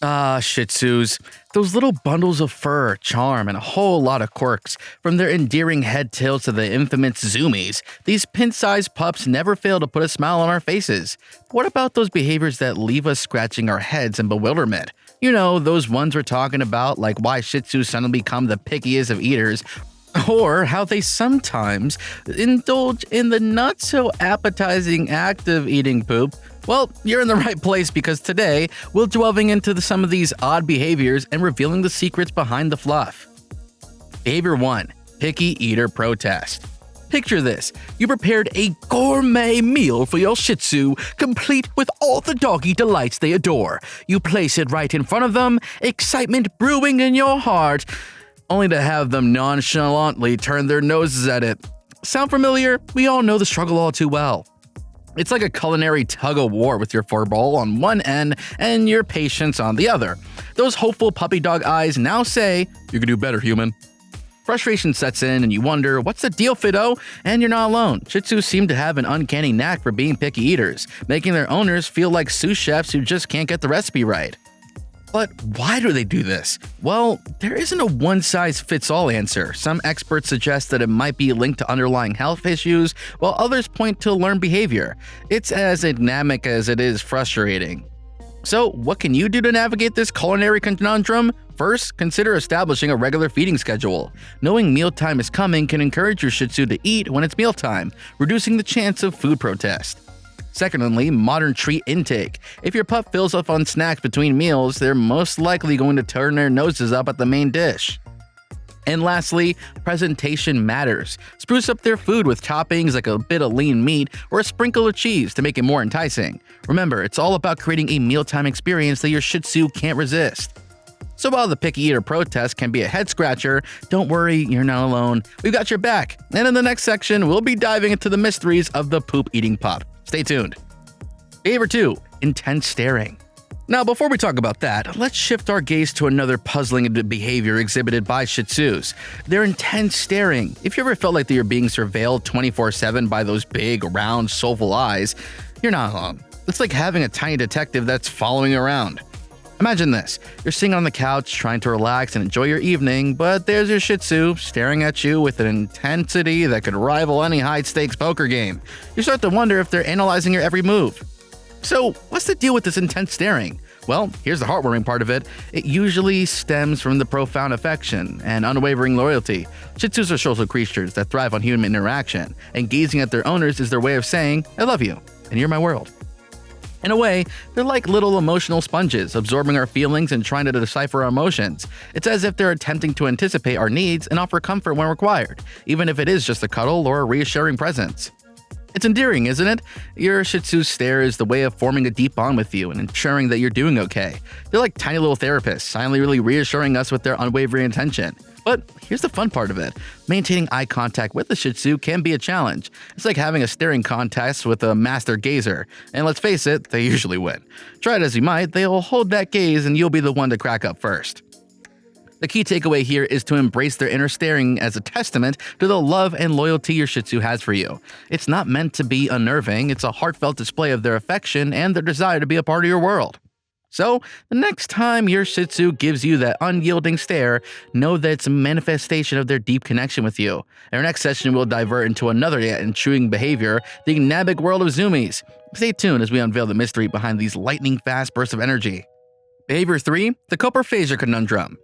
Ah, Shih Tzus. Those little bundles of fur, charm, and a whole lot of quirks. From their endearing head tails to the infamous zoomies, these pin-sized pups never fail to put a smile on our faces. What about those behaviors that leave us scratching our heads in bewilderment? You know, those ones we're talking about, like why Shih Tzus suddenly become the pickiest of eaters, or how they sometimes indulge in the not-so-appetizing act of eating poop. Well, you're in the right place because today, we're delving into some of these odd behaviors and revealing the secrets behind the fluff. Behavior 1. Picky Eater Protest. Picture this. You prepared a gourmet meal for your Shih Tzu, complete with all the doggy delights they adore. You place it right in front of them, excitement brewing in your heart, only to have them nonchalantly turn their noses at it. Sound familiar? We all know the struggle all too well. It's like a culinary tug-of-war with your fur ball on one end and your patience on the other. Those hopeful puppy dog eyes now say, "You can do better, human." Frustration sets in and you wonder, what's the deal, Fido? And you're not alone. Shih Tzus seem to have an uncanny knack for being picky eaters, making their owners feel like sous chefs who just can't get the recipe right. But why do they do this? Well, there isn't a one-size-fits-all answer. Some experts suggest that it might be linked to underlying health issues, while others point to learned behavior. It's as dynamic as it is frustrating. So, what can you do to navigate this culinary conundrum? First, consider establishing a regular feeding schedule. Knowing mealtime is coming can encourage your Shih Tzu to eat when it's mealtime, reducing the chance of food protest. Secondly, modern treat intake. If your pup fills up on snacks between meals, they're most likely going to turn their noses up at the main dish. And lastly, presentation matters. Spruce up their food with toppings like a bit of lean meat or a sprinkle of cheese to make it more enticing. Remember, it's all about creating a mealtime experience that your Shih Tzu can't resist. So while the picky eater protest can be a head scratcher, don't worry, you're not alone. We've got your back. And in the next section, we'll be diving into the mysteries of the poop eating pup. Stay tuned. Behavior 2. Intense staring. Now, before we talk about that, let's shift our gaze to another puzzling behavior exhibited by Shih Tzus. Their intense staring. If you ever felt like that you're being surveilled 24/7 by those big, round, soulful eyes, you're not alone. It's like having a tiny detective that's following you around. Imagine this. You're sitting on the couch trying to relax and enjoy your evening, but there's your Shih Tzu staring at you with an intensity that could rival any high-stakes poker game. You start to wonder if they're analyzing your every move. So, what's the deal with this intense staring? Well, here's the heartwarming part of it. It usually stems from the profound affection and unwavering loyalty. Shih Tzus are social creatures that thrive on human interaction, and gazing at their owners is their way of saying, "I love you, and you're my world." In a way, they're like little emotional sponges, absorbing our feelings and trying to decipher our emotions. It's as if they're attempting to anticipate our needs and offer comfort when required, even if it is just a cuddle or a reassuring presence. It's endearing, isn't it? Your Shih Tzu stare is the way of forming a deep bond with you and ensuring that you're doing okay. They're like tiny little therapists, silently really reassuring us with their unwavering attention. But here's the fun part of it. Maintaining eye contact with the Shih Tzu can be a challenge. It's like having a staring contest with a master gazer. And let's face it, they usually win. Try it as you might, they'll hold that gaze and you'll be the one to crack up first. The key takeaway here is to embrace their inner staring as a testament to the love and loyalty your Shih Tzu has for you. It's not meant to be unnerving, it's a heartfelt display of their affection and their desire to be a part of your world. So, the next time your Shih Tzu gives you that unyielding stare, know that it's a manifestation of their deep connection with you. In our next session, we'll divert into another intriguing behavior, the dynamic world of zoomies. Stay tuned as we unveil the mystery behind these lightning-fast bursts of energy. Behavior 3. The Coprophagia Conundrum.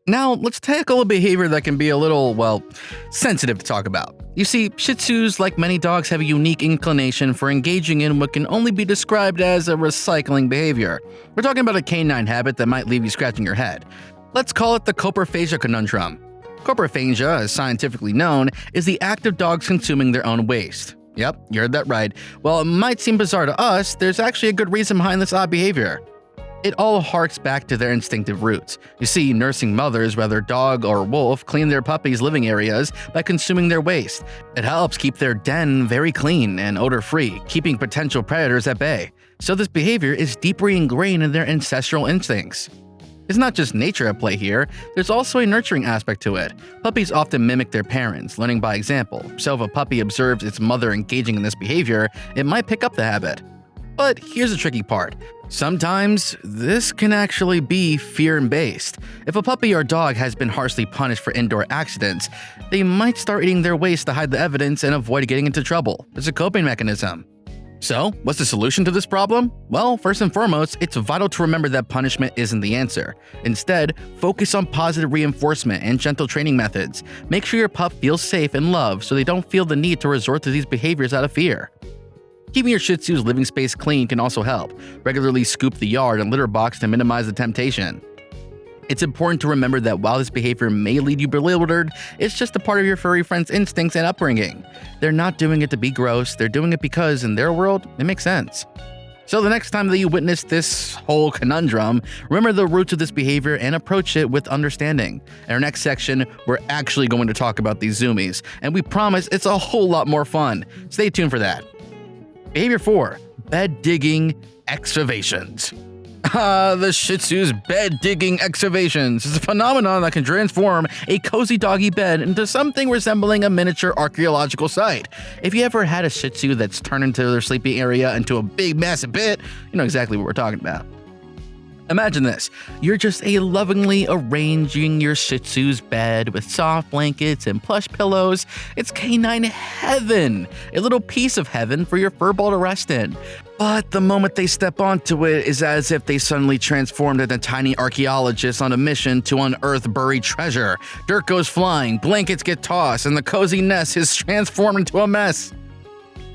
Now, let's tackle a behavior that can be a little, sensitive to talk about. You see, Shih Tzus, like many dogs, have a unique inclination for engaging in what can only be described as a recycling behavior. We're talking about a canine habit that might leave you scratching your head. Let's call it the Coprophagia Conundrum. Coprophagia, as scientifically known, is the act of dogs consuming their own waste. Yep, you heard that right. While it might seem bizarre to us, there's actually a good reason behind this odd behavior. It all harks back to their instinctive roots. You see, nursing mothers, whether dog or wolf, clean their puppies' living areas by consuming their waste. It helps keep their den very clean and odor-free, keeping potential predators at bay. So this behavior is deeply ingrained in their ancestral instincts. It's not just nature at play here, there's also a nurturing aspect to it. Puppies often mimic their parents, learning by example, so if a puppy observes its mother engaging in this behavior, it might pick up the habit. But here's the tricky part. Sometimes this can actually be fear-based. If a puppy or dog has been harshly punished for indoor accidents, they might start eating their waste to hide the evidence and avoid getting into trouble. It's a coping mechanism. So, what's the solution to this problem? Well, first and foremost, it's vital to remember that punishment isn't the answer. Instead, focus on positive reinforcement and gentle training methods. Make sure your pup feels safe and loved so they don't feel the need to resort to these behaviors out of fear. Keeping your Shih Tzu's living space clean can also help. Regularly scoop the yard and litter box to minimize the temptation. It's important to remember that while this behavior may leave you bewildered, it's just a part of your furry friend's instincts and upbringing. They're not doing it to be gross, they're doing it because, in their world, it makes sense. So the next time that you witness this whole conundrum, remember the roots of this behavior and approach it with understanding. In our next section, we're actually going to talk about these zoomies, and we promise it's a whole lot more fun. Stay tuned for that. Behavior 4. Bed digging excavations. The Shih Tzu's bed digging excavations is a phenomenon that can transform a cozy doggy bed into something resembling a miniature archaeological site. If you ever had a Shih Tzu that's turned into their sleeping area into a big massive pit, you know exactly what we're talking about. Imagine this, you're just lovingly arranging your Shih Tzu's bed with soft blankets and plush pillows. It's canine heaven, a little piece of heaven for your furball to rest in. But the moment they step onto it is as if they suddenly transformed into tiny archaeologists on a mission to unearth buried treasure. Dirt goes flying, blankets get tossed, and the cozy nest is transformed into a mess.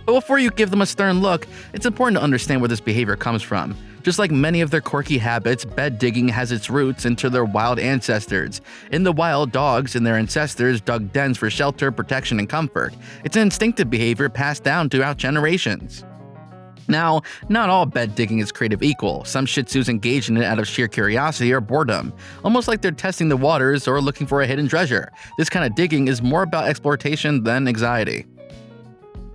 But before you give them a stern look, it's important to understand where this behavior comes from. Just like many of their quirky habits, bed digging has its roots into their wild ancestors. In the wild, dogs and their ancestors dug dens for shelter, protection, and comfort. It's an instinctive behavior passed down throughout generations. Now, not all bed digging is creative equal. Some Shih Tzus engage in it out of sheer curiosity or boredom, almost like they're testing the waters or looking for a hidden treasure. This kind of digging is more about exploitation than anxiety.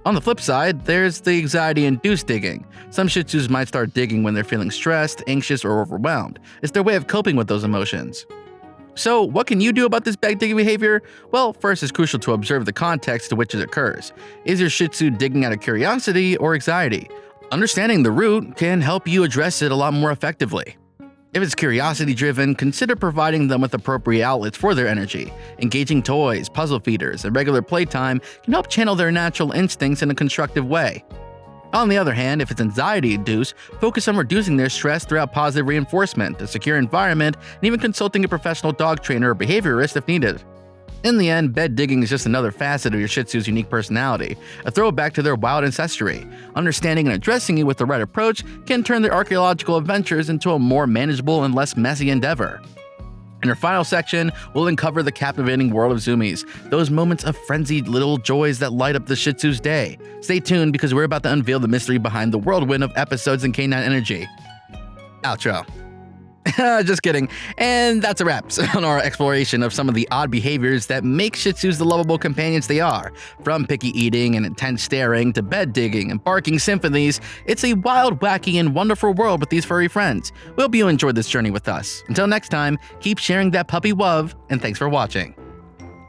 On the flip side, there's the anxiety-induced digging. Some Shih Tzus might start digging when they're feeling stressed, anxious, or overwhelmed. It's their way of coping with those emotions. So, what can you do about this bed digging behavior? Well, first it's crucial to observe the context to which it occurs. Is your Shih Tzu digging out of curiosity or anxiety? Understanding the root can help you address it a lot more effectively. If it's curiosity-driven, consider providing them with appropriate outlets for their energy. Engaging toys, puzzle feeders, and regular playtime can help channel their natural instincts in a constructive way. On the other hand, if it's anxiety-induced, focus on reducing their stress throughout positive reinforcement, a secure environment, and even consulting a professional dog trainer or behaviorist if needed. In the end, bed digging is just another facet of your Shih Tzu's unique personality, a throwback to their wild ancestry. Understanding and addressing it with the right approach can turn their archaeological adventures into a more manageable and less messy endeavor. In our final section, we'll uncover the captivating world of zoomies, those moments of frenzied little joys that light up the Shih Tzu's day. Stay tuned because we're about to unveil the mystery behind the whirlwind of episodes in Canine Energy. Outro. Just kidding. And that's a wrap on our exploration of some of the odd behaviors that make Shih Tzus the lovable companions they are. From picky eating and intense staring to bed digging and barking symphonies, it's a wild, wacky, and wonderful world with these furry friends. We hope you enjoyed this journey with us. Until next time, keep sharing that puppy love, and thanks for watching.